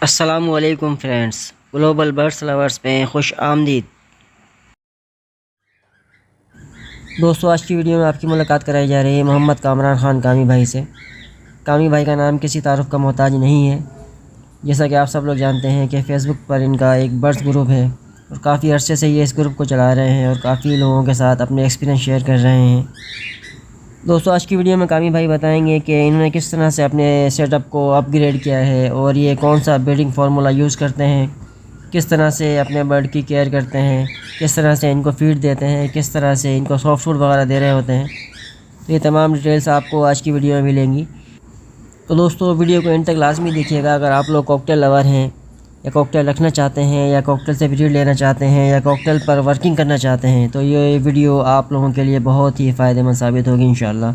अस्सलामुअलैकुम friends, global birds lovers में खुश आमदीद। दोस्तों, आज की वीडियो में आपकी मुलाकात कराई जा रही है मोहम्मद कामरान ख़ान कामी भाई से। कामी भाई का नाम किसी तारुफ का मोहताज नहीं है। जैसा कि आप सब लोग जानते हैं कि फ़ेसबुक पर इनका एक बर्ड्स ग्रुप है और काफ़ी अरसे से ये इस ग्रुप को चला रहे हैं और काफ़ी लोगों के साथ अपने एक्सपीरियंस शेयर कर रहे हैं। दोस्तों, आज की वीडियो में कामी भाई बताएंगे कि इन्होंने किस तरह से अपने सेटअप को अपग्रेड किया है और ये कौन सा ब्रीडिंग फार्मूला यूज़ करते हैं, किस तरह से अपने बर्ड की केयर करते हैं, किस तरह से इनको फीड देते हैं, किस तरह से इनको सॉफ्ट फूड वगैरह दे रहे होते हैं। तो ये तमाम डिटेल्स आपको आज की वीडियो में मिलेंगी। तो दोस्तों, वीडियो को एंड तक लाजमी देखिएगा। अगर आप लोग कॉकटेल लवर हैं या कॉकटेल रखना चाहते हैं या कॉकटेल से ब्रीड लेना चाहते हैं या कॉकटेल पर वर्किंग करना चाहते हैं तो ये वीडियो आप लोगों के लिए बहुत ही फ़ायदेमंद साबित होगी इंशाल्लाह।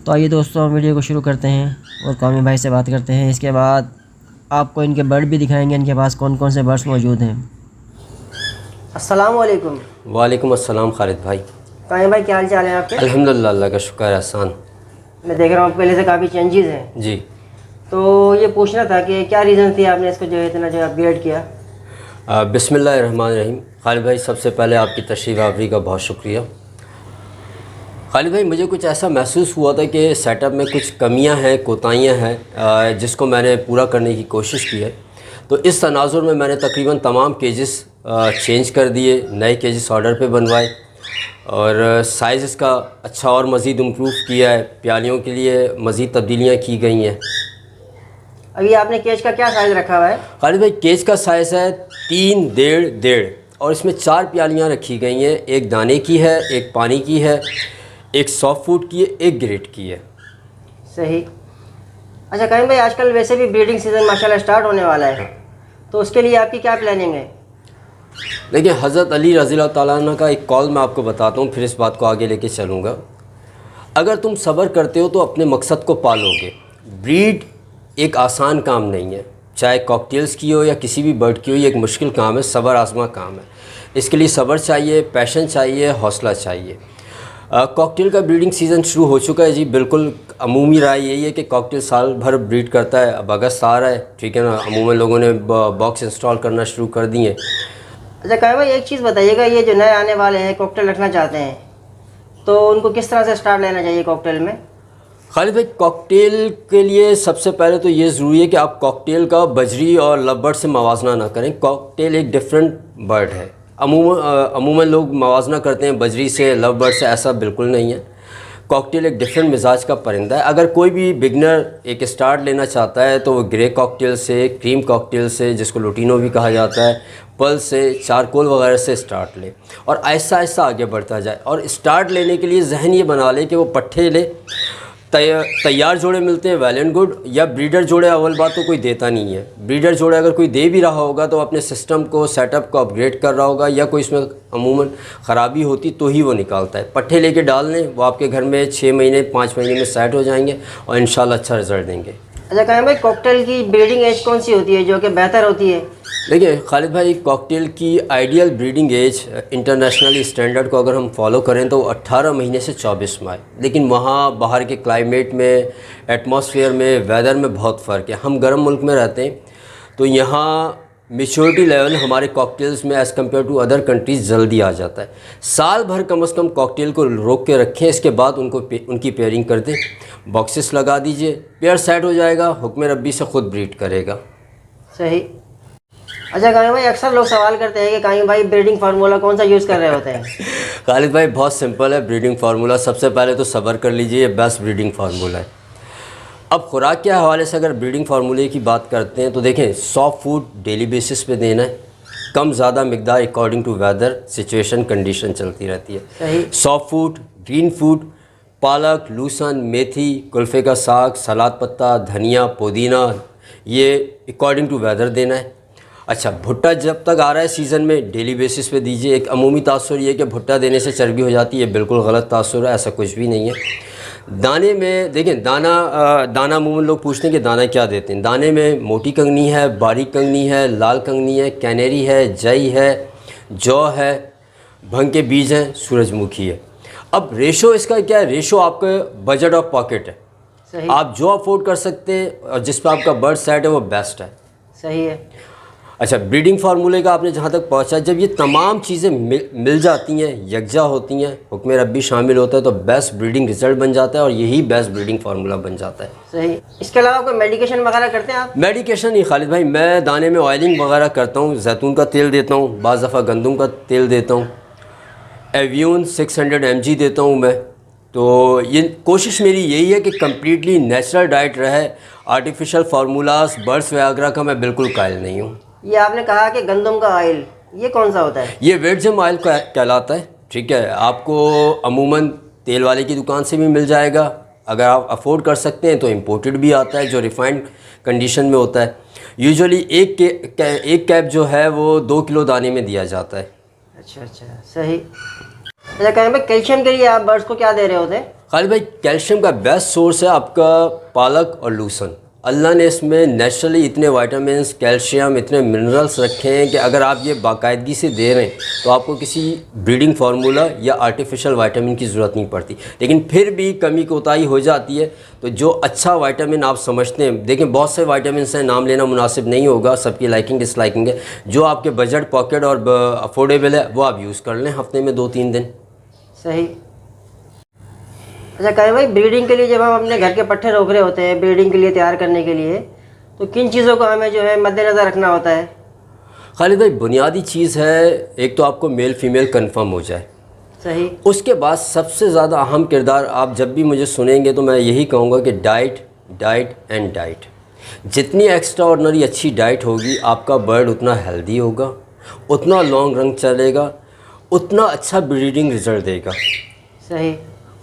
तो आइए दोस्तों, हम वीडियो को शुरू करते हैं और कामी भाई से बात करते हैं। इसके बाद आपको इनके बर्ड भी दिखाएंगे, इनके पास कौन कौन से बर्ड्स मौजूद हैं। अस्सलाम वालेकुम। वालेकुम अस्सलाम खालिद भाई। कामी भाई, क्या हाल चाल है आपके? अल्हम्दुलिल्लाह, अल्लाह का शुक्र है, आसान। मैं देख रहा हूँ पहले से काफ़ी चेंजेस हैं जी। तो ये पूछना था कि क्या रीज़न थी आपने इसको जो है इतना जो अपग्रेड किया। बिस्मिल्लाहिर्रहमानिर्रहीम। खालिद भाई, सबसे पहले आपकी तशरीफ़ आवरी का बहुत शुक्रिया। खालिद भाई, मुझे कुछ ऐसा महसूस हुआ था कि सेटअप में कुछ कमियां हैं, कोताहियां हैं, जिसको मैंने पूरा करने की कोशिश की है। तो इस तनाजुर में मैंने तकरीबन तमाम केजेस चेंज कर दिए, नए केजेस ऑर्डर पे बनवाए और साइज़ इसका अच्छा और मज़ीद इम्प्रूव किया है। प्यालियों के लिए मज़ीद तब्दीलियाँ की गई हैं। अभी आपने केज का क्या साइज़ रखा हुआ है? खालिद भाई, केज का साइज़ है 3 1.5 और इसमें 4 प्यालियाँ रखी गई हैं। एक दाने की है, एक पानी की है, एक सॉफ्ट फूड की है, एक ग्रेट की है। सही। अच्छा कामी भाई, आजकल वैसे भी ब्रीडिंग सीज़न माशाल्लाह स्टार्ट होने वाला है, तो उसके लिए आपकी क्या प्लानिंग है? देखिए, हज़रत अली रज़ी अल्लाह ताला अन्हु का एक कॉल मैं आपको बताता हूँ, फिर इस बात को आगे लेके चलूँगा। अगर तुम सब्र करते हो तो अपने मकसद को पालोगे। ब्रीड एक आसान काम नहीं है, चाहे कॉकटेल्स की हो या किसी भी बर्ड की हो। ये एक मुश्किल काम है, सब्र आज़मा काम है। इसके लिए सब्र चाहिए, पैशन चाहिए, हौसला चाहिए। कॉकटेल का ब्रीडिंग सीज़न शुरू हो चुका है जी। बिल्कुल अमूमी राय यही है कि कॉकटेल साल भर ब्रीड करता है। अब अगस्त आ रहा है, ठीक है ना, अमूमन लोगों ने बॉक्स इंस्टॉल करना शुरू कर दिए। अच्छा कामी भाई, एक चीज़ बताइएगा, ये जो नए आने वाले हैं कॉकटेल रखना चाहते हैं तो उनको किस तरह से स्टार्ट लेना चाहिए कॉकटेल में? खालिद भाई, कॉकटेल के लिए सबसे पहले तो ये ज़रूरी है कि आप कॉकटेल का बजरी और लव बर्ड से मवाजना ना करें। कॉकटेल एक डिफरेंट बर्ड है। अमूमन लोग मवाजना करते हैं बजरी से, लव बर्ड से। ऐसा बिल्कुल नहीं है। कॉकटेल एक डिफरेंट मिजाज का परिंदा है। अगर कोई भी बिगनर एक स्टार्ट लेना चाहता है तो वो ग्रे कॉकटेल से, क्रीम कॉकटेल से, जिसको लुटिनो भी कहा जाता है, पल से, चारकोल वगैरह से स्टार्ट ले और आहिस्ता आहिस्ता आगे बढ़ता जाए। और स्टार्ट लेने के लिए जहन ये बना ले कि वो पट्ठे ले। तैयार जोड़े मिलते हैं, वेल एंड गुड, या ब्रीडर जोड़े अव्वल बात तो कोई देता नहीं है। ब्रीडर जोड़े अगर कोई दे भी रहा होगा तो अपने सिस्टम को, सेटअप को अपग्रेड कर रहा होगा, या कोई इसमें अमूमन ख़राबी होती तो ही वो निकालता है। पट्ठे लेके डाल लें, वो आपके घर में 6 महीने 5 महीने में सेट हो जाएंगे और इंशाल्लाह अच्छा रिज़ल्ट देंगे। अच्छा कामी भाई, कॉकटेल की ब्रीडिंग एज कौन सी होती है जो कि बेहतर होती है? देखिए खालिद भाई, कॉकटेल की ideal breeding age internationally standard को अगर हम फॉलो करें तो 18 महीने से 24 माह। लेकिन वहाँ बाहर के क्लाइमेट में, एटमॉस्फेयर में, वेदर में बहुत फ़र्क है। हम गर्म मुल्क में रहते हैं तो यहाँ मेच्योरिटी लेवल हमारे कॉकटेल्स में as compared to other countries जल्दी आ जाता है। साल भर कम से कम कॉकटेल को रोक के रखें, इसके बाद उनकी पेयरिंग कर दें, बॉक्सेस लगा दीजिए, पेयर सेट हो जाएगा, हुक्म रब्बी से ख़ुद ब्रीड करेगा। सही। अच्छा कामी भाई, अक्सर लोग सवाल करते हैं कि कामी भाई ब्रीडिंग फार्मूला कौन सा यूज़ कर रहे होते हैं? खालिद भाई, बहुत सिंपल है ब्रीडिंग फार्मूला। सबसे पहले तो सब्र कर लीजिए, ये बेस्ट ब्रीडिंग फार्मूला है। अब खुराक के हवाले से अगर ब्रीडिंग फार्मूले की बात करते हैं तो देखें, सॉफ्ट फूड डेली बेसिस पे देना है, कम ज़्यादा मिकदार according to weather, situation, condition चलती रहती है। सॉफ्ट फूड, ग्रीन फूड, पालक, लूसन, मेथी, कुल्फ़े का साग, सलाद पत्ता, धनिया, पुदीना, ये अकॉर्डिंग टू वेदर देना है। अच्छा, भुट्टा जब तक आ रहा है सीज़न में डेली बेसिस पे दीजिए। एक अमूमी तासुर ये कि भुट्टा देने से चर्बी हो जाती है, बिल्कुल गलत तासुर है, ऐसा कुछ भी नहीं है। दाने में देखें, दाना अमूमन लोग पूछते हैं कि दाना क्या देते हैं। दाने में मोटी कंगनी है, बारीक कंगनी है, लाल कंगनी है, कैनेरी है, जई है, जौ है, भंग के बीज हैं, सूरजमुखी है। अब रेशो इसका क्या है? रेशो आपके बजट ऑफ पॉकेट है। आप जो अफोर्ड कर सकते हैं और जिस पर आपका बर्ड सेट है वो बेस्ट है। सही है। अच्छा, ब्रीडिंग फार्मूले का आपने जहाँ तक पहुँचा, जब ये तमाम चीज़ें मिल जाती हैं, यकजा होती हैं, हुक्म रब्बी शामिल होता है, तो बेस्ट ब्रीडिंग रिजल्ट बन जाता है और यही बेस्ट ब्रीडिंग फार्मूला बन जाता है। सही। इसके अलावा कोई मेडिकेशन वगैरह करते हैं आप? मेडिकेशन नहीं खालिद भाई, मैं दाने में ऑयलिंग वगैरह करता हूँ, जैतून का तेल देता हूँ, बाज़ दफ़ा गंदम का तेल देता हूँ, एवियन 600 mg देता हूँ मैं। तो ये कोशिश मेरी यही है कि कम्प्लीटली नेचुरल डाइट रहे। आर्टिफिशियल फार्मूलाज, बर्ड्स वगैरह का मैं बिल्कुल कायल नहीं हूँ। ये आपने कहा कि गंदम का ऑयल, ये कौन सा होता है? ये वेटजम ऑयल कहलाता है। ठीक है, आपको अमूमन तेल वाले की दुकान से भी मिल जाएगा। अगर आप अफोर्ड कर सकते हैं तो इम्पोर्टेड भी आता है जो रिफाइंड कंडीशन में होता है। यूजुअली एक कैप जो है वो 2 किलो दाने में दिया जाता है। अच्छा, सही। अच्छा, कहें भाई कैल्शियम के लिए आप बर्ड्स को क्या दे रहे होते हैं? खालिद भाई, कैल्शियम का बेस्ट सोर्स है आपका पालक और लूसन। अल्लाह ने इसमें नेचुरली इतने विटामिन्स, कैल्शियम, इतने मिनरल्स रखे हैं कि अगर आप ये बाकायदगी से दे रहे हैं तो आपको किसी ब्रीडिंग फार्मूला या आर्टिफिशियल विटामिन की ज़रूरत नहीं पड़ती। लेकिन फिर भी कमी कोताही हो जाती है, तो जो अच्छा विटामिन आप समझते हैं, देखें बहुत से विटामिन्स हैं, नाम लेना मुनासिब नहीं होगा, सबकी लाइकिंग डिसलाइकिंग है। जो आपके बजट, पॉकेट और अफोर्डेबल है वो आप यूज़ कर लें हफ्ते में 2-3 दिन। सही। अच्छा, कहें भाई ब्रीडिंग के लिए जब हम अपने घर के पट्ठे रोक रहे होते हैं ब्रीडिंग के लिए तैयार करने के लिए, तो किन चीज़ों को हमें जो है मद्देनज़र रखना होता है? खालिद भाई, बुनियादी चीज़ है, एक तो आपको मेल फीमेल कंफर्म हो जाए। सही। उसके बाद सबसे ज़्यादा अहम किरदार, आप जब भी मुझे सुनेंगे तो मैं यही कहूँगा कि डाइट एंड डाइट। जितनी एक्स्ट्रा ऑर्डनरी अच्छी डाइट होगी, आपका बर्ड उतना हेल्दी होगा, उतना लॉन्ग रन चलेगा, उतना अच्छा ब्रीडिंग रिजल्ट देगा। सही।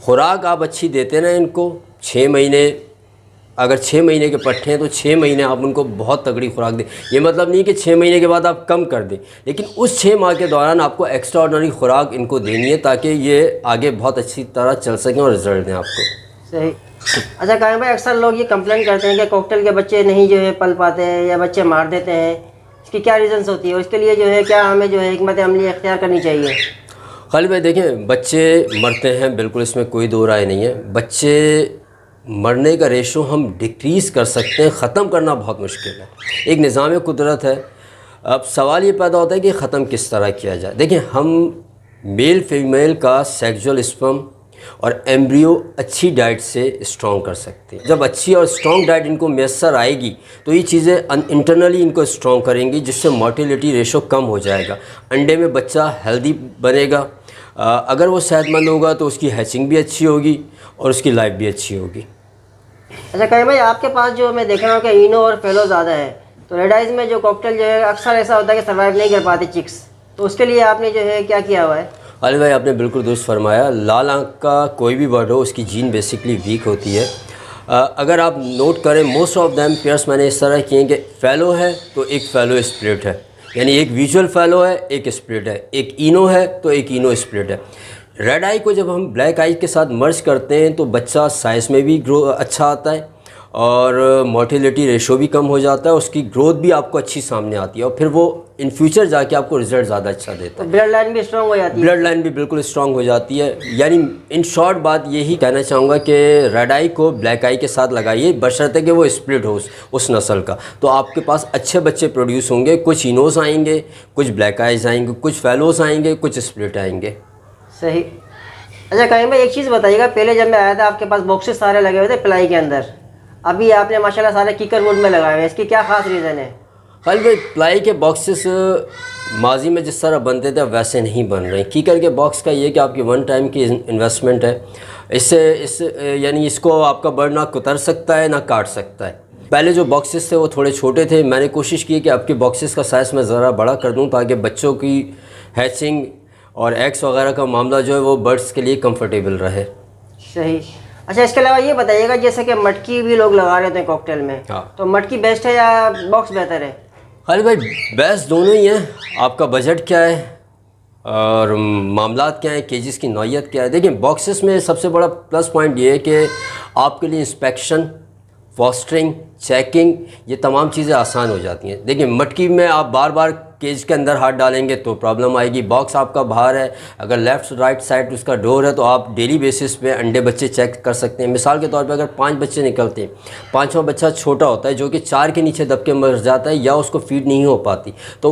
खुराक आप अच्छी देते रहें इनको 6 महीने, अगर 6 महीने के पट्ठे हैं तो 6 महीने आप उनको बहुत तगड़ी खुराक दें। ये मतलब नहीं कि 6 महीने के बाद आप कम कर दें, लेकिन उस 6 माह के दौरान आपको एक्स्ट्रा ऑर्डिनरी खुराक इनको देनी है ताकि ये आगे बहुत अच्छी तरह चल सकें और रिजल्ट दें आपको। सही। अच्छा, कहें भाई अक्सर लोग ये कंप्लेंट करते हैं कि कॉकटेल के बच्चे नहीं जो है पल पाते हैं या बच्चे मार देते हैं, इसकी क्या रीज़न्स होती है और इसके लिए जो है क्या हमें जो है हिकमत अमली इख्तियार करनी चाहिए? खालिद भाई देखें, बच्चे मरते हैं, बिल्कुल इसमें कोई दो राय नहीं है। बच्चे मरने का रेशो हम डिक्रीज़ कर सकते हैं, ख़त्म करना बहुत मुश्किल है, एक निज़ाम कुदरत है। अब सवाल ये पैदा होता है कि ख़त्म किस तरह किया जाए। देखें, हम मेल फीमेल का सेक्सुअल स्पर्म और एम्ब्रियो अच्छी डाइट से स्ट्रॉन्ग कर सकते हैं। जब अच्छी और स्ट्रॉन्ग डाइट इनको मैसर आएगी तो ये चीज़ें इंटरनली इनको स्ट्रॉन्ग करेंगी, जिससे मोर्टेलिटी रेशो कम हो जाएगा, अंडे में बच्चा हेल्दी बनेगा। अगर वो सेहतमंद होगा तो उसकी हैचिंग भी अच्छी होगी और उसकी लाइफ भी अच्छी होगी। अच्छा, कहें भाई आपके पास जो मैं देख रहा हूँ कि इनो और फेलो ज़्यादा है, तो रेड आइज़ में जो कॉकटेल जो है अक्सर ऐसा होता है कि सर्वाइव नहीं कर पाते चिक्स, तो उसके लिए आपने जो है क्या किया हुआ है? अली भाई, आपने बिल्कुल दुरुस्त फरमाया। लाल आंख का कोई भी बर्ड हो, उसकी जीन बेसिकली वीक होती है। अगर आप नोट करें, मोस्ट ऑफ दैम पेयर्स मैंने इस तरह किए कि फेलो है तो एक फेलो स्प्लिट है, यानी एक विजुअल फेलो है, एक स्प्लिट है, एक इनो है तो एक इनो स्प्लिट है। रेड आई को जब हम ब्लैक आई के साथ मर्ज करते हैं तो बच्चा साइज़ में भी ग्रो अच्छा आता है और मोर्टेलिटी रेशो भी कम हो जाता है, उसकी ग्रोथ भी आपको अच्छी सामने आती है और फिर वो इन फ्यूचर जाके आपको रिजल्ट ज़्यादा अच्छा देता है। ब्लड लाइन भी स्ट्रॉन्ग हो जाती है। ब्लड लाइन भी बिल्कुल स्ट्रॉन्ग हो जाती है। यानी इन शॉर्ट बात यही कहना चाहूँगा कि रेड आई को ब्लैक आई के साथ लगाइए, बशर्ते कि वो स्प्लिट हो उस नस्ल का, तो आपके पास अच्छे बच्चे प्रोड्यूस होंगे। कुछ इनोस आएंगे, कुछ ब्लैक आइज आएंगे, कुछ फेलोस आएंगे, कुछ स्प्लिट आएंगे। सही। अच्छा, कहीं भाई एक चीज़ बताइएगा, पहले जब मैं आया था आपके पास बॉक्सेस सारे लगे हुए थे प्लाई के अंदर, अभी आपने माशाल्लाह सारे कीकर वुड में लगाए हुए हैं, इसकी क्या ख़ास रीज़न है? खालिद भाई, प्लाई के बॉक्सेस माजी में जिस तरह बनते थे वैसे नहीं बन रहे। कीकर के बॉक्स का ये कि आपकी वन टाइम की इन्वेस्टमेंट है, इससे यानी इसको आपका बर्ड ना कुतर सकता है ना काट सकता है। पहले जो बॉक्सेस थे वो थोड़े छोटे थे, मैंने कोशिश की कि आपके बॉक्सेस का साइज़ मैं ज़रा बड़ा कर दूं ताकि बच्चों की हैचिंग और एग्स वगैरह का मामला जो है वो बर्ड्स के लिए कंफर्टेबल रहे। सही। अच्छा, इसके अलावा ये बताइएगा, जैसे कि मटकी भी लोग लगा रहे थे कॉकटेल में, हाँ, तो मटकी बेस्ट है या बॉक्स बेहतर है? खालिद भाई, बेस्ट दोनों ही हैं। आपका बजट क्या है और मामलात क्या है, केजेस की नौइयत क्या है। देखिए, बॉक्सेस में सबसे बड़ा प्लस पॉइंट ये है कि आपके लिए इंस्पेक्शन, फॉस्टरिंग, चेकिंग, ये तमाम चीज़ें आसान हो जाती हैं। देखिए, मटकी में आप बार बार केज के अंदर हाथ डालेंगे तो प्रॉब्लम आएगी। बॉक्स आपका बाहर है, अगर लेफ़्ट राइट साइड उसका डोर है तो आप डेली बेसिस पे अंडे बच्चे चेक कर सकते हैं। मिसाल के तौर पे अगर 5 बच्चे निकलते हैं, 5वां बच्चा छोटा होता है जो कि 4 के नीचे दब के मर जाता है या उसको फीड नहीं हो पाती, तो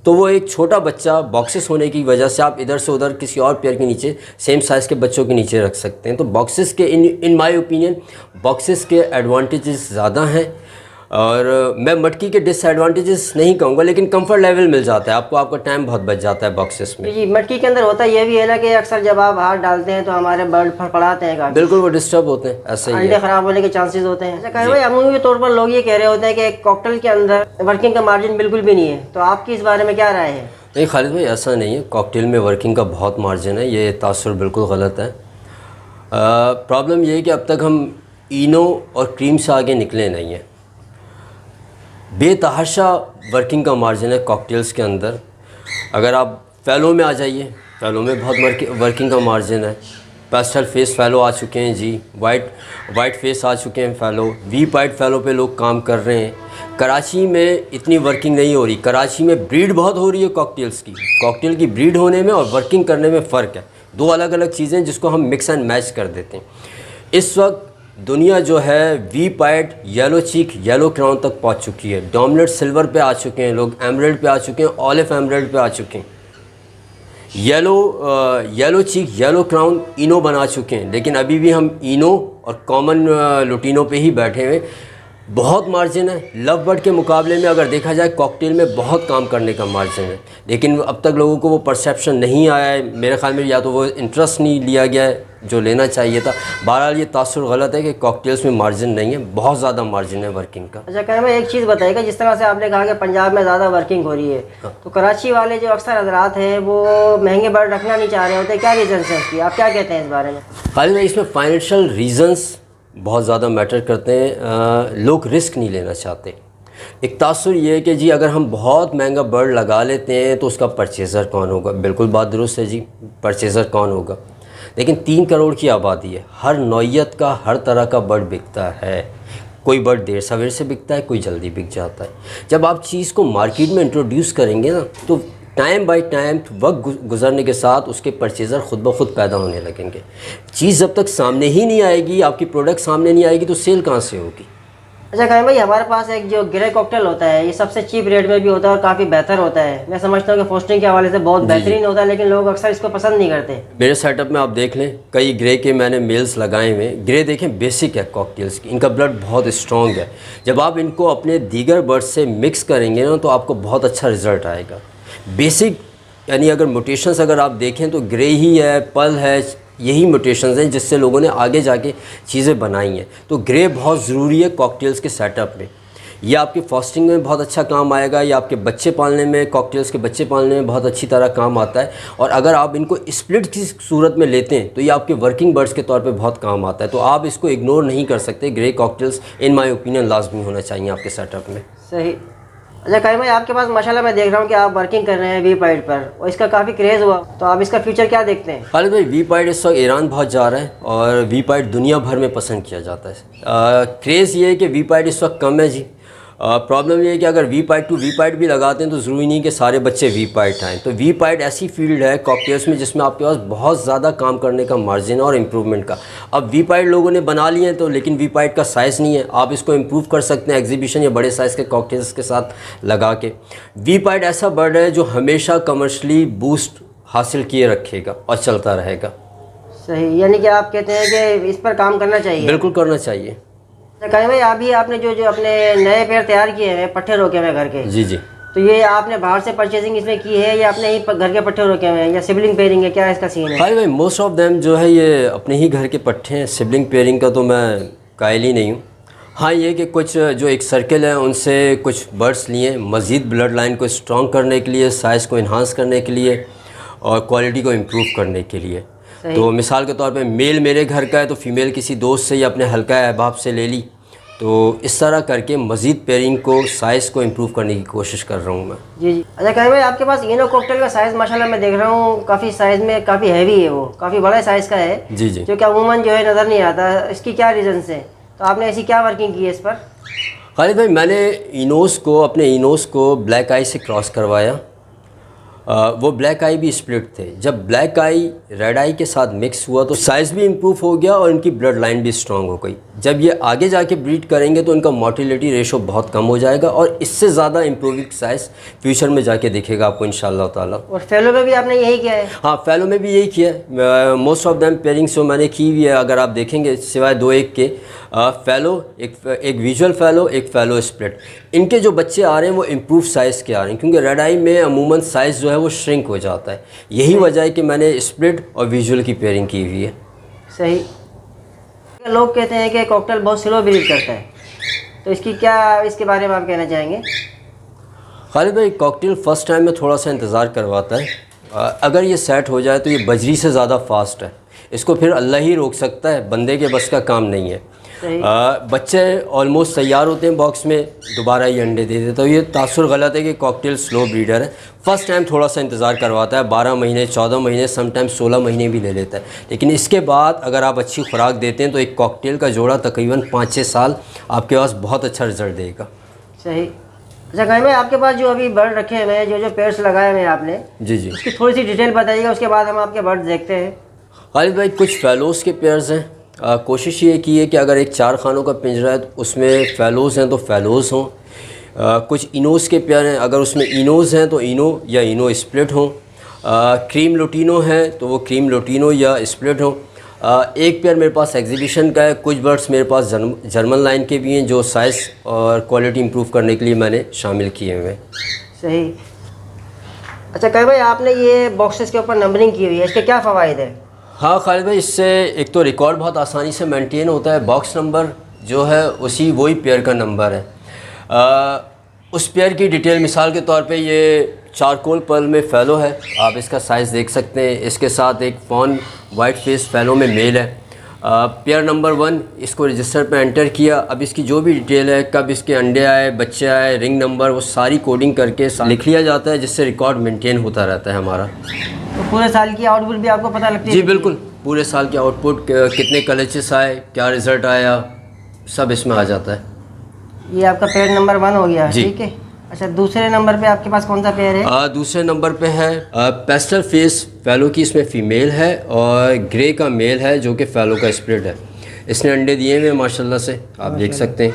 वो एक छोटा बच्चा बॉक्सेस होने की वजह से आप इधर से उधर किसी और पेयर के नीचे सेम साइज़ के बच्चों के नीचे रख सकते हैं। तो बॉक्सेस के इन माय ओपिनियन बॉक्सेस के एडवांटेजेस ज़्यादा हैं, और मैं मटकी के डिसएडवांटेजेस नहीं कहूँगा, लेकिन कंफर्ट लेवल मिल जाता है आपको, आपका टाइम बहुत बच जाता है बॉक्सेस में। जी, मटकी के अंदर होता ये भी है ना कि अक्सर जब आप हाथ डालते हैं तो हमारे बर्ड फड़फड़ाते हैं काफी। बिल्कुल, वो डिस्टर्ब होते हैं, ऐसे ही अंडे खराब होने के चांसेस होते हैं। अच्छा कहें भाई, अमूमी तौर पर लोग ये कह रहे होते हैं कि कॉकटेल के अंदर वर्किंग का मार्जिन बिल्कुल भी नहीं है, तो आपकी इस बारे में क्या राय है? नहीं खालिद भाई, ऐसा नहीं है, कॉकटेल में वर्किंग का बहुत मार्जिन है, ये तासुर बिल्कुल गलत है। प्रॉब्लम ये है कि अब तक हम इनो और क्रीम से आगे निकले नहीं हैं। बेतहाशा वर्किंग का मार्जिन है कॉकटेल्स के अंदर। अगर आप फैलो में आ जाइए, फैलो में बहुत वर्किंग का मार्जिन है। पेस्टल फेस फैलो आ चुके हैं जी, वाइट फेस आ चुके हैं फैलो, वी पाइट फैलो पे लोग काम कर रहे हैं। कराची में इतनी वर्किंग नहीं हो रही, कराची में ब्रीड बहुत हो रही है कॉकटेल्स की। कॉकटेल की ब्रीड होने में और वर्किंग करने में फ़र्क है, दो अलग अलग चीज़ें जिसको हम मिक्स एंड मैच कर देते हैं। इस वक्त दुनिया जो है वी पाइट, येलो चीक, येलो क्राउन तक पहुंच चुकी है। डोमिनेट सिल्वर पे आ चुके हैं लोग, एमरल्ड पे आ चुके हैं, ऑलिव एमरल्ड पे आ चुके हैं। येलो चीक, येलो क्राउन इनो बना चुके हैं, लेकिन अभी भी हम इनो और कॉमन लुटिनो पे ही बैठे हुए। बहुत मार्जिन है लव बर्ड के मुकाबले में, अगर देखा जाए कॉकटेल में बहुत काम करने का मार्जिन है, लेकिन अब तक लोगों को वो परसेप्शन नहीं आया है मेरे ख्याल में, या तो वो इंटरेस्ट नहीं लिया गया है जो लेना चाहिए था। बहरहाल ये तासुर गलत है कि कॉकटेल्स में मार्जिन नहीं है, बहुत ज़्यादा मार्जिन है वर्किंग का। अच्छा कहने में एक चीज़ बताइएगा, जिस तरह से आपने कहा कि पंजाब में ज़्यादा वर्किंग हो रही है, तो कराची वाले जो अक्सर हजरात हैं वो महंगे बर्ड रखना नहीं चाह रहे होते, क्या रीज़न है उसकी, आप क्या कहते हैं इस बारे में? खाली में इसमें फाइनेंशियल रीज़न्स बहुत ज़्यादा मैटर करते हैं। लोग रिस्क नहीं लेना चाहते। एक तासुर ये है कि जी अगर हम बहुत महंगा बर्ड लगा लेते हैं तो उसका परचेज़र कौन होगा? बिल्कुल बात दुरुस्त है जी, परचेज़र कौन होगा? लेकिन 3 करोड़ की आबादी है, हर नौइयत का, हर तरह का बर्ड बिकता है। कोई बर्ड देर सवेर से बिकता है, कोई जल्दी बिक जाता है। जब आप चीज़ को मार्केट में इंट्रोड्यूस करेंगे ना, तो टाइम बाय टाइम वक्त गुजरने के साथ उसके परचेज़र ख़ुद ब खुद पैदा होने लगेंगे। चीज़ जब तक सामने ही नहीं आएगी, आपकी प्रोडक्ट सामने नहीं आएगी, तो सेल कहाँ से होगी? अच्छा कहें भाई, हमारे पास एक जो ग्रे कॉकटेल होता है, ये सबसे चीप रेट में भी होता है और काफ़ी बेहतर होता है। मैं समझता हूँ कि फोस्टिंग के हवाले से बहुत बेहतरीन होता है, लेकिन लोग अक्सर इसको पसंद नहीं करते। मेरे सेटअप में आप देख लें, कई ग्रे के मैंने मेल्स लगाए हुए। ग्रे देखें बेसिक है कॉकटेल्स की, इनका ब्लड बहुत स्ट्रॉन्ग है। जब आप इनको अपने दीगर बर्ड से मिक्स करेंगे ना, तो आपको बहुत अच्छा रिज़ल्ट आएगा। बेसिक यानी अगर म्यूटेशंस अगर आप देखें तो ग्रे ही है, पल है, यही म्यूटेशंस हैं जिससे लोगों ने आगे जाके चीज़ें बनाई हैं। तो ग्रे बहुत ज़रूरी है कॉकटेल्स के सेटअप में। ये आपकी फास्टिंग में बहुत अच्छा काम आएगा, या आपके बच्चे पालने में, कॉकटेल्स के बच्चे पालने में बहुत अच्छी तरह काम आता है। और अगर आप इनको स्प्लिट की सूरत में लेते हैं तो ये आपके वर्किंग बर्ड्स के तौर पे बहुत काम आता है। तो आप इसको इग्नोर नहीं कर सकते। Grey cockatiels in my opinion लाजमी होना चाहिए आपके सेटअप में। सही। अच्छा कहीं भाई, आपके पास माशाल्लाह मैं देख रहा हूँ कि आप वर्किंग कर रहे हैं वी पाइट पर, और इसका काफ़ी क्रेज़ हुआ, तो आप इसका फ्यूचर क्या देखते हैं? खालिद भाई, वी पाइट इस वक्त ईरान बहुत जा रहा है और वी पाइट दुनिया भर में पसंद किया जाता है। क्रेज़ ये है कि वी पाइट इस वक्त कम है जी। प्रॉब्लम ये है कि अगर वी पाइट टू वी पाइट भी लगाते हैं तो ज़रूरी नहीं कि सारे बच्चे वी पाइट आएँ। तो वी पाइट ऐसी फील्ड है कॉकटेल्स में जिसमें आपके पास बहुत ज़्यादा काम करने का मार्जिन और इम्प्रूवमेंट का। अब वी पाइट लोगों ने बना लिए हैं तो, लेकिन वी पाइट का साइज़ नहीं है। आप इसको इम्प्रूव कर सकते हैं एग्जीबिशन या बड़े साइज़ के कॉकटेल्स के साथ लगा के। वी पाइट ऐसा बर्ड है जो हमेशा कमर्शली बूस्ट हासिल किए रखेगा और चलता रहेगा। सही, यानी कि आप कहते हैं कि इस पर काम करना चाहिए? बिल्कुल करना चाहिए। कहीं भाई, अभी आपने जो अपने नए पेड़ तैयार किए हैं, पट्टे रोके हुए घर के, जी जी, तो ये आपने बाहर से परचेजिंग इसमें की है या अपने ही घर के पट्टे रोके हुए हैं, या सिबलिंग पेयरिंग है, क्या इसका सीन है? भाई मोस्ट ऑफ देम जो है ये अपने ही घर के पट्टे हैं। सिबलिंग पेयरिंग का तो मैं कायल ही नहीं हूँ। हाँ, ये कि कुछ जो एक सर्कल है उनसे कुछ बर्ड्स लिए मज़ीद ब्लड लाइन को स्ट्रॉन्ग करने के लिए, साइज़ को इन्हांस करने के लिए और क्वालिटी को इम्प्रूव करने के लिए। तो मिसाल के तौर पे मेल मेरे घर का है तो फ़ीमेल किसी दोस्त से या अपने हल्का अहबाब से ले ली। तो इस तरह करके मज़ीद पेयरिंग को, साइज़ को इम्प्रूव करने की कोशिश कर रहा हूँ मैं। जी जी। अच्छा कहीं भाई, आपके पास इनो कॉकटेल का साइज़ माशाल्लाह मैं देख रहा हूँ काफ़ी साइज़ में काफ़ी हैवी है, वो काफ़ी बड़ा साइज़ का है। जी जी, जो कि अमूमन जो है नज़र नहीं आता। इसकी क्या रीज़न है? तो आपने ऐसी क्या वर्किंग की है इस पर? खालिद भाई, मैंने अपने इनोस को ब्लैक आई से क्रॉस करवाया वो ब्लैक आई भी स्प्लिट थे। जब ब्लैक आई रेड आई के साथ मिक्स हुआ तो साइज़ भी इम्प्रूव हो गया और इनकी ब्लड लाइन भी स्ट्रॉन्ग हो गई। जब ये आगे जाके ब्रीड करेंगे तो इनका मोटिलिटी रेशो बहुत कम हो जाएगा और इससे ज़्यादा इम्प्रूविंग साइज़ फ्यूचर में जाके दिखेगा आपको इंशाल्लाह ताला। और फैलो में भी आपने यही किया है? हाँ, फैलो में भी यही किया है। मोस्ट ऑफ दैम पेयरिंग्स जो मैंने की हुई है, अगर आप देखेंगे सिवाय 2-1 के, फैलो एक विजुअल फैलो, एक फैलो स्प्लिट, इनके जो बच्चे आ रहे हैं वो इम्प्रूव साइज़ के आ रहे हैं, क्योंकि रेड आई में अमूमन साइज़ जो है वो श्रिंक हो जाता है। यही वजह है कि मैंने स्प्लिट और विजुअल की पेयरिंग की हुई है। सही। लोग कहते हैं कि कॉकटेल बहुत स्लो ब्रीड करता है, तो इसके बारे में आप कहना चाहेंगे? खालिद भाई, कॉकटेल फर्स्ट टाइम में थोड़ा सा इंतज़ार करवाता है। अगर ये सेट हो जाए तो ये बजरी से ज़्यादा फास्ट है, इसको फिर अल्लाह ही रोक सकता है, बंदे के बस का काम नहीं है। बच्चे ऑलमोस्ट तैयार होते हैं बॉक्स में, दोबारा ये अंडे दे देता है। ये तासुर गलत है कि कॉकटेल स्लो ब्रीडर है। फर्स्ट टाइम थोड़ा सा इंतज़ार करवाता है, 12 महीने, 14 महीने, समटाइम्स 16 महीने भी ले लेता है, लेकिन इसके बाद अगर आप अच्छी खुराक देते हैं तो एक कॉकटेल का जोड़ा तकरीबन 5-6 साल आपके पास बहुत अच्छा रिजल्ट देगा। सही। अच्छा कहीं में आपके पास जो अभी बर्ड रखे हुए हैं, जो पेयर्स लगाए हुए हैं आपने, जी, उसकी थोड़ी सी डिटेल बताइएगा, उसके बाद हम आपके बर्ड देखते हैं। खालिद भाई, कुछ फैलोज़ के पेयर्स हैं। कोशिश ये की है कि अगर एक 4 खानों का पिंजरा है तो उसमें फ़ैलोज़ हैं तो फ़ैलोज़ हों। कुछ इनोज़ के पेयर हैं, अगर उसमें इनोज़ हैं तो इनो या इनो स्प्लिट हों। क्रीम लोटिनो है तो वो क्रीम लोटिनो या स्प्लिट हों। एक पेयर मेरे पास एग्जीबिशन का है। कुछ बर्ड्स मेरे पास जर्मन लाइन के भी हैं जो साइज़ और क्वालिटी इंप्रूव करने के लिए मैंने शामिल किए हुए हैं। सही। अच्छा कहीं भाई, आपने ये बॉक्सेस के ऊपर नंबरिंग की हुई है, इसके क्या फ़वाइद है? हाँ खालिद भाई, इससे एक तो रिकॉर्ड बहुत आसानी से मेंटेन होता है। बॉक्स नंबर जो है वही पेयर का नंबर है। उस पेयर की डिटेल, मिसाल के तौर पे ये चारकोल पर्ल में फ़ैलो है, आप इसका साइज़ देख सकते हैं। इसके साथ एक फॉन वाइट फेस फ़ैलो में मेल है। पेयर नंबर 1 इसको रजिस्टर पे एंटर किया। अब इसकी जो भी डिटेल है, कब इसके अंडे आए, बच्चे आए, रिंग नंबर, वो सारी कोडिंग करके लिख लिया जाता है, जिससे रिकॉर्ड मेंटेन होता रहता है हमारा। तो पूरे साल की आउटपुट भी आपको पता लगती है? जी बिल्कुल, पूरे साल की आउटपुट, कितने कलेचेस आए, क्या रिज़ल्ट आया, सब इसमें आ जाता है। ये आपका पेयर नंबर 1 हो गया, ठीक है। अच्छा दूसरे नंबर पे आपके पास कौन सा पेयर है? दूसरे नंबर पे है पेस्टल फेस फ़ैलो की, इसमें फ़ीमेल है, और ग्रे का मेल है जो कि फ़ैलो का स्प्लिट है। इसने अंडे दिए हुए माशाल्लाह से, आप देख सकते हैं।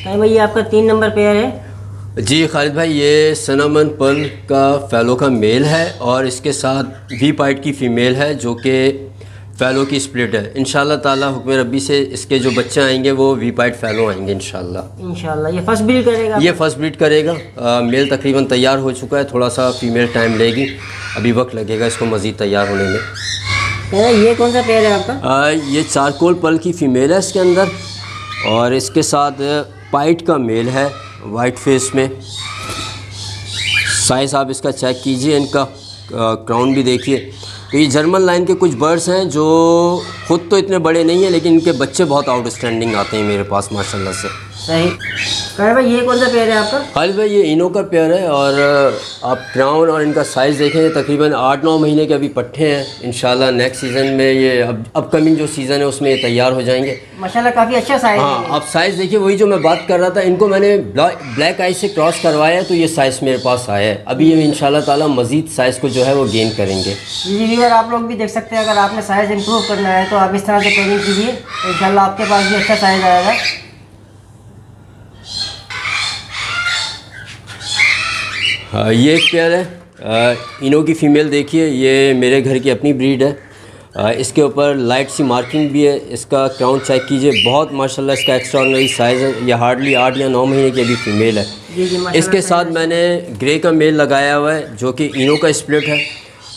कहीं भाई ये आपका 3 नंबर पेयर है? जी खालिद भाई, ये सिनेमन पर्ल का फ़ैलो का मेल है और इसके साथ वी पाइट की फ़ीमेल है जो कि फ़ैलो की स्प्लिट है। इंशाल्लाह ताला हुक्म रब्बी से इसके जो बच्चे आएंगे वो वी पाइट फ़ैलो आएंगे इंशाल्लाह। ये फर्स्ट ब्रीड करेगा? ये फर्स्ट ब्रीड करेगा। मेल तकरीबन तैयार हो चुका है, थोड़ा सा फ़ीमेल टाइम लेगी, अभी वक्त लगेगा इसको मज़ीद तैयार होने में। ये कौन सा पेयर है आपका? ये चारकोल पर्ल की फ़ीमेल है इसके अंदर, और इसके साथ पाइट का मेल है वाइट फेस में। साइज़ आप इसका चेक कीजिए, इनका क्राउन भी देखिए। तो ये जर्मन लाइन के कुछ बर्ड्स हैं जो ख़ुद तो इतने बड़े नहीं हैं, लेकिन इनके बच्चे बहुत आउटस्टैंडिंग आते हैं मेरे पास माशाल्लाह से। सही। कहे भाई ये कौन सा पेयर है आपका? खालिद भाई, ये इनो का पेयर है, और आप क्राउन और इनका साइज़ देखें, तकरीबन 8-9 महीने के अभी पट्टे हैं। इंशाल्लाह नेक्स्ट सीज़न में ये अपकमिंग जो सीज़न है उसमें ये तैयार हो जाएंगे माशाल्लाह। काफ़ी अच्छा साइज़ है। हाँ, आप साइज़ देखिए, वही जो मैं बात कर रहा था, इनको मैंने ब्लैक आई से क्रॉस करवाया तो ये साइज़ मेरे पास आया है। अभी ये इंशाल्लाह ताला मज़ीद साइज़ को जो है वो गेन करेंगे। जी, आप लोग भी देख सकते हैं, अगर आपने साइज़ इम्प्रूव करना है तो आप इस तरह से पेयरिंग कीजिए, तो इंशाल्लाह आपके पास भी अच्छा साइज़ आएगा। ये एक पेयर है इनो की फ़ीमेल, देखिए ये मेरे घर की अपनी ब्रीड है। इसके ऊपर लाइट सी मार्किंग भी है। इसका क्राउन चेक कीजिए, बहुत माशाल्लाह इसका एक्स्ट्राऑर्डिनरी साइज़ है। ये हार्डली 8 या 9 महीने की अभी फ़ीमेल है। इसके साथ मैंने ग्रे का मेल लगाया हुआ है जो कि इनो का स्प्लिट है,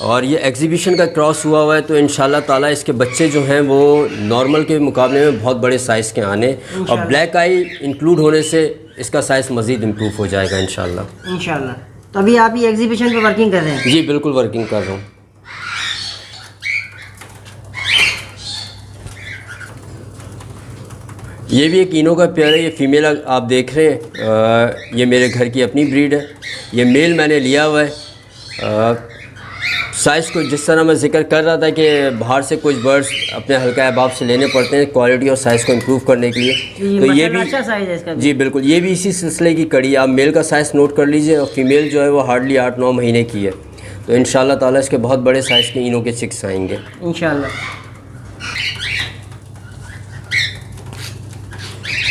और ये एग्जीबिशन का क्रॉस हुआ हुआ है। तो इंशाल्लाह ताला इसके बच्चे जो हैं वो नॉर्मल के मुकाबले में बहुत बड़े साइज़ के आने, और ब्लैक आई इंक्लूड होने से इसका साइज़ मज़ीद इम्प्रूव हो जाएगा इंशाल्लाह। तो अभी आप ये एग्जीबिशन पे वर्किंग कर रहे हैं? जी बिल्कुल, वर्किंग कर रहा हूँ। ये भी एक इनो का पेयर है। ये फ़ीमेल आप देख रहे हैं, ये मेरे घर की अपनी ब्रीड है। ये मेल मैंने लिया हुआ है। साइज़ को जिस तरह मैं जिक्र कर रहा था कि बाहर से कुछ बर्ड्स अपने हल्का अहबाब से लेने पड़ते हैं क्वालिटी और साइज़ को इम्प्रूव करने के लिए, तो ये भी अच्छा साइज़ है इसका भी। जी बिल्कुल, ये भी इसी सिलसिले की कड़ी है। आप मेल का साइज़ नोट कर लीजिए और फीमेल जो है वो हार्डली 8-9 महीने की है, तो इंशाल्लाह ताला इसके बहुत बड़े साइज़ के इनों के चिक्स आएंगे इंशाल्लाह।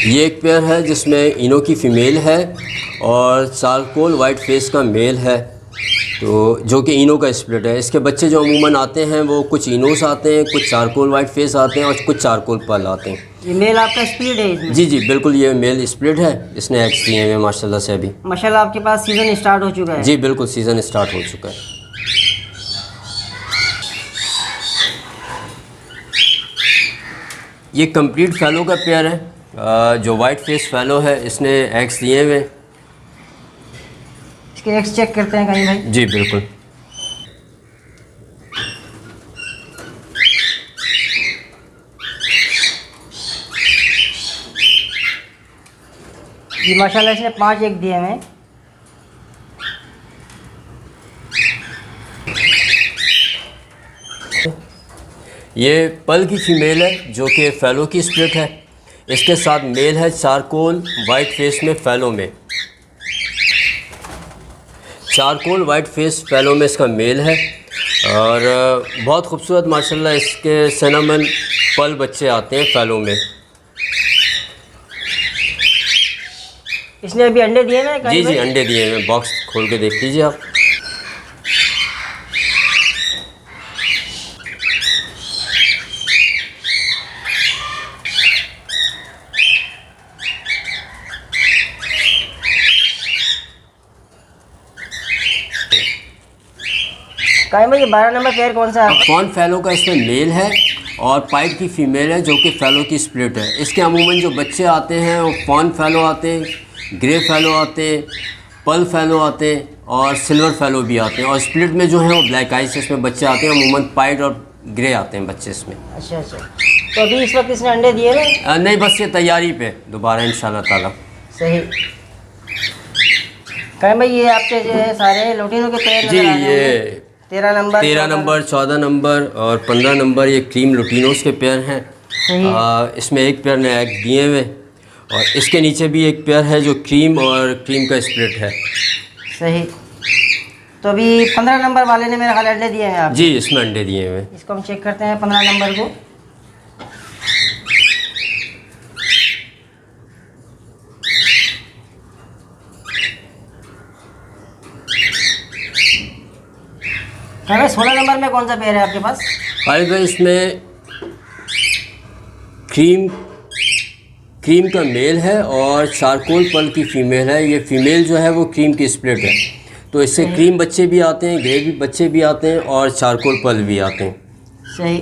ये एक पेयर है जिसमें इनो की फ़ीमेल है और चारकोल वाइट फेस का मेल है, तो जो कि इनो का स्प्लिट है। इसके बच्चे जो अमूमन आते हैं वो कुछ इनोस आते हैं, कुछ चारकोल वाइट फेस आते हैं और कुछ चारकोल पल आते हैं। ये मेल आपका स्प्लिट है इसमें? जी जी बिल्कुल, ये मेल स्प्लिट है, इसने एग्स दिए हैं माशाल्लाह से अभी। माशाल्लाह आपके पास सीज़न स्टार्ट हो चुका है? जी बिल्कुल, सीज़न स्टार्ट हो चुका है। ये कंप्लीट फैलो का पेयर है, जो वाइट फेस फैलो है इसने एग्स दिए हुए। इसके एग्स चेक करते हैं कहीं भाई? जी बिल्कुल। जी माशाल्लाह इसने 5 एग दिए हैं। ये पल की फीमेल है जो कि फैलो की स्प्लिट है। इसके साथ मेल है चारकोल वाइट फेस में फैलो में, चारकोल वाइट फेस फैलो में इसका मेल है और बहुत खूबसूरत माशाल्लाह इसके सिनेमन पल बच्चे आते हैं फैलो में। इसने अभी अंडे दिए ना? जी जी अंडे दिए हैं, बॉक्स खोल के देख लीजिए आप। कायम भाई ये 12 नंबर पेयर कौन सा है? कौन फैलो का इसमें मेल है और पाइप की फ़ीमेल है जो कि फैलो की स्प्लिट है। इसके अमूमन जो बच्चे आते हैं वो पॉन फैलो आते हैं, ग्रे फैलो आते हैं, पल फैलो आते हैं और सिल्वर फैलो भी आते हैं, और स्प्लिट में जो है वो ब्लैक आइस इसमें बच्चे आते हैं। अमूमन पाइट और ग्रे आते हैं बच्चे इसमें। अच्छा अच्छा, तो अभी इस वक्त इसने अंडे दिए ना? नहीं, बस ये तैयारी पे दोबारा इंशाल्लाह ताला। सही। कायम भाई ये आपके जो है सारे लोटिनों के पेयर जी, नजर आ रहे ये होंगे। 13 नंबर, 13 नंबर, 14 नंबर और 15 नंबर ये क्रीम लुटिनोस के पेयर हैं। इसमें एक पेयर ने एग दिए हुए और इसके नीचे भी एक पेयर है जो क्रीम और क्रीम का स्प्लिट है। सही। तो अभी 15 नंबर वाले ने मेरे ख्याल अंडे दिए हैं आप? जी, इसमें अंडे दिए हुए। इसको हम चेक करते हैं 15 नंबर को। क्या भाई 16 नंबर में कौन सा पेयर है आपके पास? खालिद भाई इसमें क्रीम का मेल है और चारकोल पल की फ़ीमेल है। ये फ़ीमेल जो है वो क्रीम की स्प्लिट है, तो इससे क्रीम बच्चे भी आते हैं, ग्रे भी बच्चे भी आते हैं और चारकोल पल भी आते हैं। सही।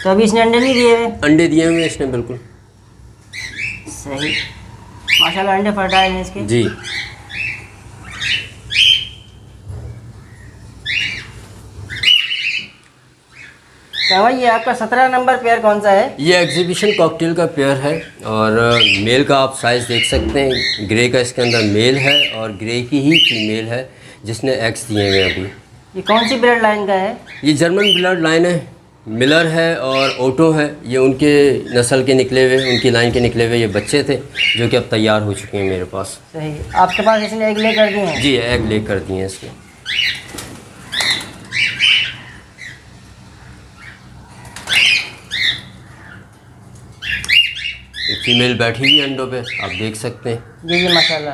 तो अभी इसने अंडे नहीं दिए हुए? अंडे दिए हुए इसने बिल्कुल। सही। माशाल्लाह अंडे फर्टाइल हैं इसके। जी। क्या भाई ये आपका 17 नंबर पेयर कौन सा है? ये एग्जीबिशन कॉकटेल का पेयर है और मेल का आप साइज़ देख सकते हैं। ग्रे का इसके अंदर मेल है और ग्रे की ही फीमेल है जिसने एग्स दिए हुए अभी। ये कौन सी ब्लड लाइन का है? ये जर्मन ब्लड लाइन है, मिलर है और ओटो है। ये उनके नस्ल के निकले हुए, उनकी लाइन के निकले हुए ये बच्चे थे जो कि अब तैयार हो चुके हैं मेरे पास। सही। आपके पास इसने एग ले कर दिए हैं? जी, एग ले कर दिए हैं इसके। एक फीमेल बैठी हुई है अंडों पे, आप देख सकते हैं। जी जी माशाल्लाह।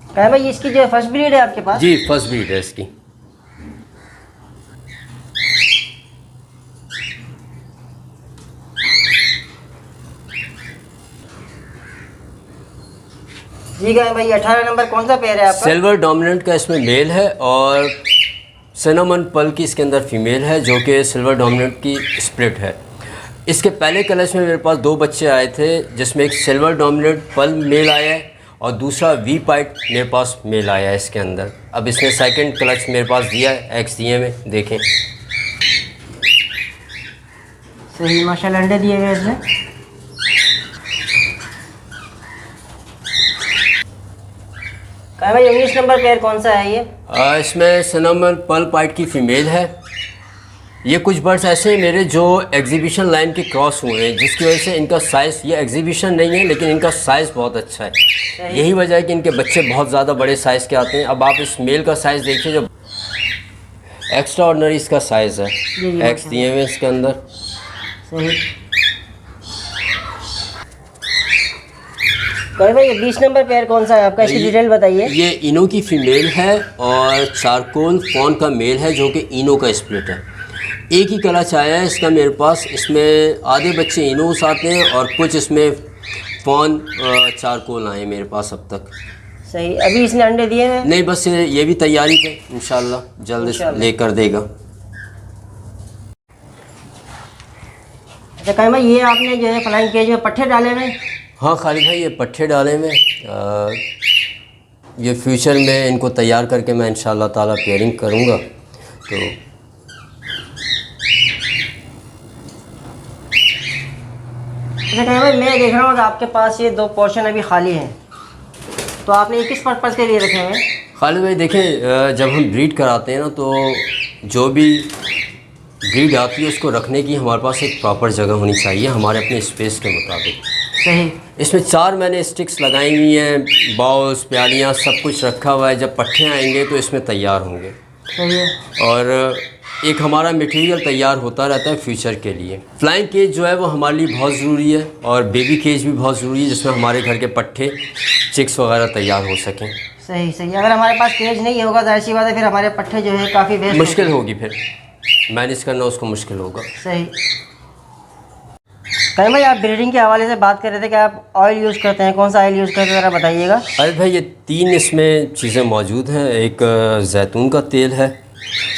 क्या भाई इसकी जो फर्स्ट ब्रीड है आपके पास? जी, फर्स्ट ब्रीड है इसकी। जी क्या भाई 18 नंबर कौन सा पेयर है आपका? सिल्वर डोमिनेंट का इसमें मेल है और सिनेमन पल की इसके अंदर फीमेल है जो कि सिल्वर डोमिनेंट की स्प्लिट है। इसके पहले कलर्स में मेरे पास 2 बच्चे आए थे जिसमें एक सिल्वर डोमिनेंट पल मेल आया है और दूसरा वी पाइट मेरे पास मेल आया है इसके अंदर। अब इसने सेकंड क्लच मेरे पास दिया है, एग्स दिए में देखें। सही। माशाल्लाह अंडे दिए हुए इसने। कामिल भाई 19 नंबर पेयर कौन सा है ये? इसमें सिनेमन पर्ल पाइट की फ़ीमेल है। ये कुछ बर्ड्स ऐसे हैं मेरे जो एग्जीबिशन लाइन के क्रॉस हुए हैं, जिसकी वजह से इनका साइज़, ये एग्जीबिशन नहीं है लेकिन इनका साइज़ बहुत अच्छा है। यही वजह है कि इनके बच्चे बहुत ज़्यादा बड़े साइज़ के आते हैं। अब आप इस मेल का साइज़ देखिए, जो एक्स्ट्रा ऑर्डनरी इसका साइज़ है, एक्स दिए हुए इसके अंदर। सही। कामिल भाई ये 20 नंबर पेयर कौन सा है आपका, इसकी डिटेल बताइए। ये इनो की फ़ीमेल है और चारकोल फॉन का मेल है, जो कि इनो का स्प्लिट है। एक ही कलच आया है इसका मेरे पास। इसमें आधे बच्चे इनोस आते हैं और कुछ इसमें फॉन चारकोल आए मेरे पास अब तक। सही। अभी इसने अंडे दिए हैं? नहीं, बस ये भी तैयारी पे, इंशाल्लाह जल्द लेकर देगा। अच्छा कामिल भाई ये आपने जो है फ्लाइंग केज में पट्ठे डाले हुए? हाँ खालिद भाई, ये पट्ठे डाले में ये फ्यूचर में इनको तैयार करके मैं इंशाल्लाह ताला पेयरिंग करूँगा। तो अच्छा कामिल भाई मैं देख रहा हूँ कि आपके पास ये 2 पोर्शन अभी खाली हैं, तो आपने ये किस पर्पज़ के लिए रखे हुए हैं? खालिद भाई देखें, जब हम ब्रीड कराते हैं ना, तो जो भी ब्रीड आती है उसको रखने की हमारे पास एक प्रॉपर जगह होनी चाहिए, हमारे अपने स्पेस के मुताबिक। सही। इसमें 4 मैंने स्टिक्स लगाई हुई हैं, बाउल्स, प्यालियाँ, सब कुछ रखा हुआ है। जब पट्ठे आएंगे तो इसमें तैयार होंगे। सही है। और एक हमारा मटेरियल तैयार होता रहता है फ्यूचर के लिए। फ्लाइंग केज जो है वो हमारे लिए बहुत ज़रूरी है, और बेबी केज भी बहुत ज़रूरी है, जिसमें हमारे घर के पट्ठे, चिक्स वगैरह तैयार हो सकें। सही सही। अगर हमारे पास केज नहीं होगा जाहिर सी बात है फिर हमारे पट्ठे जो है काफ़ी वेस्ट मुश्किल होगी, फिर मैनेज करना उसको मुश्किल होगा। सही। कामिल भाई आप ब्रीडिंग के हवाले से बात कर रहे थे कि आप ऑयल यूज़ करते हैं, कौन सा ऑयल यूज़ करते हैं ज़रा बताइएगा। अरे भाई ये 3 इसमें चीज़ें मौजूद हैं। एक जैतून का तेल है,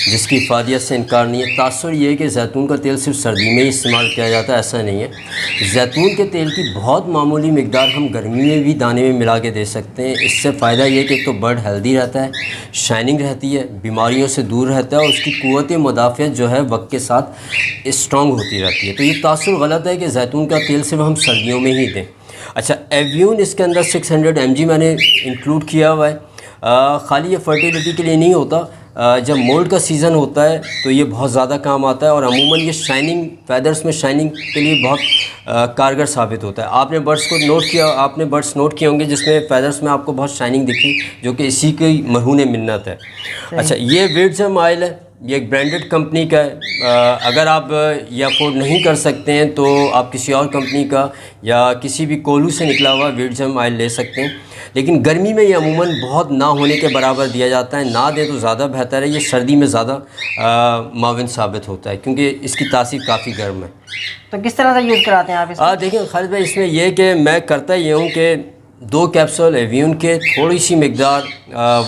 जिसकी इफादियत से इनकार नहीं है। तासुर ये है कि जैतून का तेल सिर्फ सर्दी में ही इस्तेमाल किया जाता है, ऐसा नहीं है। जैतून के तेल की बहुत मामूली मिकदार हम गर्मी में भी दाने में मिला के दे सकते हैं। इससे फ़ायदा ये कि एक तो बर्ड हेल्दी रहता है, शाइनिंग रहती है, बीमारियों से दूर रहता है, और उसकी क़ुव्वत मुदाफ़ियत जो है वक्त के साथ स्ट्रॉन्ग होती रहती है। तो ये तासुर गलत है कि जैतून का तेल सिर्फ हम सर्दियों में ही दें। अच्छा, एव्यून इसके अंदर 600 mg मैंने इंक्लूड किया हुआ है। ख़ाली ये फर्टिलिटी के लिए नहीं होता, जब मोल्ड का सीज़न होता है तो ये बहुत ज़्यादा काम आता है, और अमूमन ये शाइनिंग, फैदर्स में शाइनिंग के लिए बहुत कारगर साबित होता है। आपने बर्ड्स नोट किए होंगे जिसमें फैदर्स में आपको बहुत शाइनिंग दिखी, जो कि इसी की मरहून मिन्नत है। अच्छा, ये विडजम ऑयल है, ये एक ब्रांडेड कंपनी का है। अगर आप ये अफोर्ड नहीं कर सकते हैं तो आप किसी और कंपनी का या किसी भी कोल्हू से निकला हुआ विडजम ऑयल ले सकते हैं, लेकिन गर्मी में ये अमूमन बहुत ना होने के बराबर दिया जाता है। ना दें तो ज़्यादा बेहतर है। ये सर्दी में ज़्यादा माविन साबित होता है, क्योंकि इसकी तासीर काफ़ी गर्म है। तो किस तरह से यूज़ कराते हैं आप इसको? देखिए खालिद भाई, इसमें यह कि मैं करता ये हूँ कि 2 कैप्सूल एवियन के, थोड़ी सी मिकदार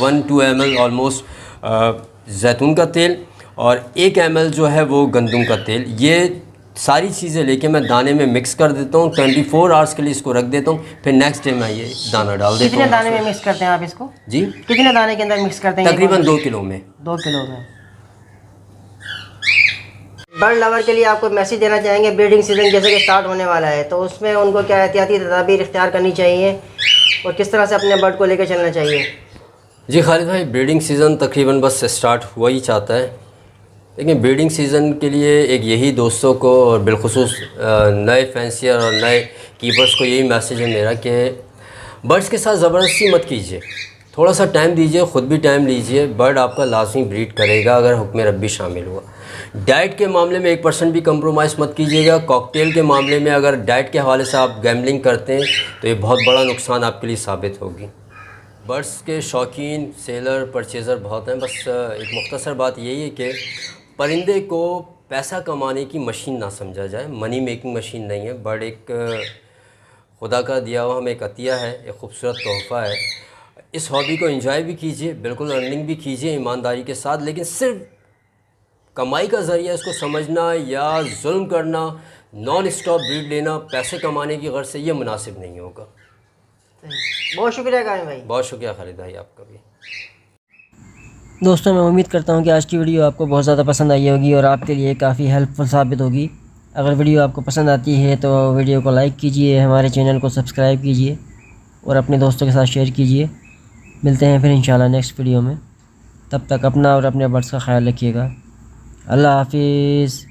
1-2 ml ऑलमोस्ट जैतून का तेल, और 1 ml जो है वो गंदम का तेल, ये सारी चीज़ें लेके मैं दाने में मिक्स कर देता हूँ। 24 आवर्स के लिए इसको रख देता हूँ, फिर नेक्स्ट डे मैं ये दाना डाल देता हूँ। कितने दाने में मिक्स करते हैं आप इसको? जी, कितने दाने के अंदर मिक्स करते हैं? तकरीबन 2 किलो में। 2 किलो में। बर्ड लवर के लिए आपको मैसेज देना चाहेंगे, ब्रीडिंग सीज़न जैसे कि स्टार्ट होने वाला है, तो उसमें उनको क्या एहतियाती तदाबीर इख्तियार करनी चाहिए और किस तरह से अपने बर्ड को लेकर चलना चाहिए? जी खालिद भाई, ब्रीडिंग सीज़न तकरीबन बस स्टार्ट हुआ ही चाहता है, लेकिन ब्रीडिंग सीज़न के लिए एक यही दोस्तों को और बिलखुसूस नए फैंसियर और नए कीपर्स को यही मैसेज है मेरा कि बर्ड्स के साथ ज़बरदस्ती मत कीजिए, थोड़ा सा टाइम दीजिए, ख़ुद भी टाइम लीजिए। बर्ड आपका लाजमी ब्रीड करेगा अगर हुक्म रब्बी शामिल हुआ। डाइट के मामले में 1% भी कंप्रोमाइज़ मत कीजिएगा। कॉकटेल के मामले में अगर डाइट के हवाले से आप गैम्बलिंग करते हैं तो ये बहुत बड़ा नुकसान आपके लिए साबित होगी। बर्ड्स के शौकीन, सेलर, परचेज़र बहुत हैं। बस एक मुख्तसर बात यही है कि परिंदे को पैसा कमाने की मशीन ना समझा जाए, मनी मेकिंग मशीन नहीं है। बर्ड एक खुदा का दिया हुआ हमें एक अतिया है, एक ख़ूबसूरत तोहफ़ा है। इस हॉबी को एंजॉय भी कीजिए, बिल्कुल अर्निंग भी कीजिए ईमानदारी के साथ, लेकिन सिर्फ कमाई का ज़रिया इसको समझना या जुल्म करना, नॉन स्टॉप ब्रीड लेना पैसे कमाने की गर्ज से, ये मुनासिब नहीं होगा। बहुत शुक्रिया कामिल भाई। बहुत शुक्रिया खालिद भाई आपका भी। दोस्तों मैं उम्मीद करता हूँ कि आज की वीडियो आपको बहुत ज़्यादा पसंद आई होगी और आपके लिए काफ़ी हेल्पफुल साबित होगी। अगर वीडियो आपको पसंद आती है तो वीडियो को लाइक कीजिए, हमारे चैनल को सब्सक्राइब कीजिए और अपने दोस्तों के साथ शेयर कीजिए। मिलते हैं फिर इंशाल्लाह नेक्स्ट वीडियो में। तब तक अपना और अपने बर्ड्स का ख्याल रखिएगा। अल्लाह हाफिज़।